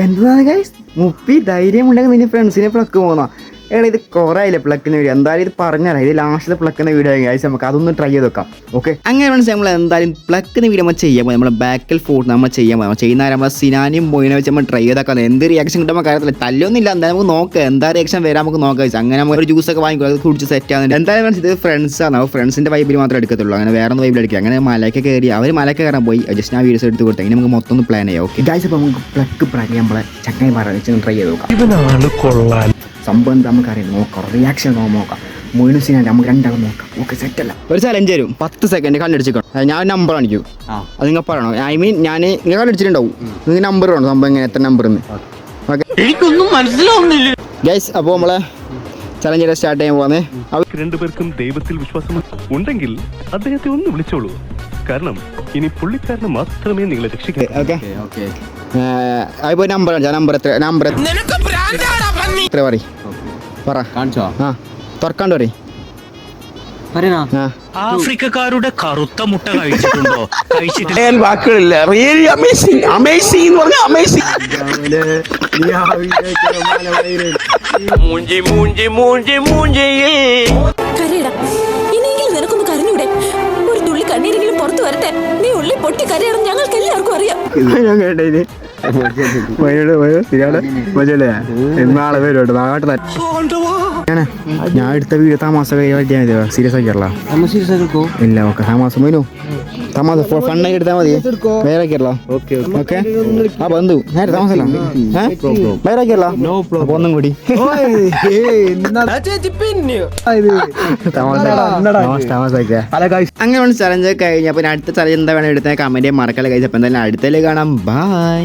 എന്താണ് ഗൈസ് മുപ്പി ധൈര്യം ഉണ്ടെങ്കിൽ നിന്റെ ഫ്രണ്ട്സിനെ പ്ലക്ക് പോകുന്ന എടാ ഇത് കുറേയില്ലേ പ്ലക്കുന്ന വീഡിയോ എന്തായാലും ഇത് പറഞ്ഞാൽ ഇത് ലാസ്റ്റിൽ പ്ലക്കുന്ന വീഡിയോ ഗൈസ് നമുക്ക് അതൊന്ന് ട്രൈ ചെയ്ത് നോക്കാം ഓക്കെ അങ്ങനെ ഫ്രണ്ട്സ് നമ്മൾ എന്തായാലും പ്ലക്കുന്ന വീഡിയോ നമ്മൾ ചെയ്യാൻ പോകും നമ്മളെ ബാക്കിൽ ഫോട്ട് നമ്മൾ ചെയ്യാൻ പോകും ചെയ്യുന്ന നമ്മളെ സിനാനിയും മൊയിനെ വെച്ച് നമ്മൾ ട്രൈ ചെയ്താൽ എന്ത് റിയാക്ഷൻ കിട്ടുമ്പോൾ കാര്യത്തില്ല തല്ലൊന്നുമില്ല എന്തായാലും നമുക്ക് നോക്കാം എന്താ റിയാക്ഷൻ വരാൻ നമുക്ക് നോക്കാം അങ്ങനെ നമ്മൾ ഒരു ജ്യൂസൊക്കെ വാങ്ങിക്കും അത് കുടിച്ച് സെറ്റ് ആകുന്നുണ്ട് എന്തായാലും ഫ്രണ്ട്സ് ഇത് ഫ്രണ്ട്സാണ് അപ്പോൾ ഫ്രണ്ട്സിൻ്റെ വൈബിൽ മാത്രമേ എടുക്കത്തുള്ളൂ അങ്ങനെ വേറെ വൈബിൽ എടുക്കുക അങ്ങനെ മലയൊക്കെ കയറി അവർ മലയൊക്കെ കയറാൻ പോയി ജസ്റ്റ് ആ വീഡിയോസ് എടുത്ത് കൊടുത്തു അങ്ങനെ നമുക്ക് മൊത്തം ഒന്ന് പ്ലാൻ ചെയ്യാം ഓക്കെ ഗൈസ് അപ്പോൾ നമുക്ക് പ്ലക്ക് പ്രാങ്ക് നമ്മളെ ചങ്ങായിമാരെ വെച്ച് ട്രൈ ചെയ്ത് നോക്കാം സംഭവം നമുക്കറിയാം നോക്കാം റിയാക്ഷൻ നോക്കാം മൊയിനുസിനെ നമുക്ക് രണ്ടാളും നോക്കാം ഓക്കെ സെറ്റല്ല ഒരു ചലഞ്ച് തരും 10 സെക്കൻഡ് കല്ലടിച്ചിക്കണം ഞാൻ നമ്പർ കാണിക്കും അത് നിങ്ങൾ പറയണം ഐ മീൻ ഞാൻ നിങ്ങൾ കല്ലടിച്ചിട്ടുണ്ടാവും നിങ്ങൾ നമ്പർ വേണം സംഭവം എങ്ങനെ എത്ര നമ്പർ ഓക്കെ എനിക്കൊന്നും മനസ്സിലാവുന്നില്ല ഗൈസ് അപ്പോൾ നമ്മളെ ചലഞ്ച് സ്റ്റാർട്ട് ചെയ്യാൻ പോകുന്നത് അവർക്ക് രണ്ടുപേർക്കും ദൈവത്തിൽ വിശ്വാസം ഉണ്ടെങ്കിൽ അദ്ദേഹത്തെ ഒന്ന് വിളിച്ചോളൂ കാരണം ഇനി പുള്ളിക്കാരന് മാത്രമേ നിങ്ങളെ രക്ഷിക്കൂ ഓക്കെ അതിപ്പോൾ നമ്പർ നമ്പർ എത്ര പറ ആ തുറക്കാണ്ട് ആഫ്രിക്കക്കാരുടെ കറുത്ത മുട്ട കഴിച്ചിട്ടുണ്ടോ? വാക്കുകളില്ല. റിയലി അമേസിംഗ് അമേസിംഗ് എന്ന് പറഞ്ഞാൽ അമേസിംഗ്. മൂഞ്ചി മൂഞ്ചി മൂഞ്ചി മൂഞ്ചിയേ കരയടാ ഇനിയെങ്കിലും നിനക്കൊന്ന് കരഞ്ഞൂടെ? ഒരു തുള്ളി കണ്ണീരെങ്കിലും പുറത്തു വരട്ടെ. നീ ഉള്ളി പൊട്ടി കരയണം ഞങ്ങൾക്ക് എല്ലാവർക്കും അറിയാം. ഞാൻ കേട്ടേ നാളെ വരും നാട്ടിൽ ഞാൻ എടുത്ത വീഡിയോ താമസം കഴിയാൻ സീരിയസ് ആക്കിയല്ല ഇല്ല ഓക്കെ താമസം പോയിനു താമസം ഫണ്ണായി എടുത്താൽ മതി വേറെ ആക്കിയല്ലോ ഓക്കെ ആ ബന്ധു നേരെ താമസമല്ല വേറെ ആക്കിയല്ലോ അപ്പൊ ഒന്നും കൂടി അങ്ങനെ ചലഞ്ച് കഴിഞ്ഞ അപ്പൊ അടുത്ത ചലഞ്ച് എന്താ വേണം എടുത്താൽ കമന്റ് മറക്കല്ല കഴിച്ചപ്പോ എന്തായാലും അടുത്തല്ലേ കാണാം ബൈ.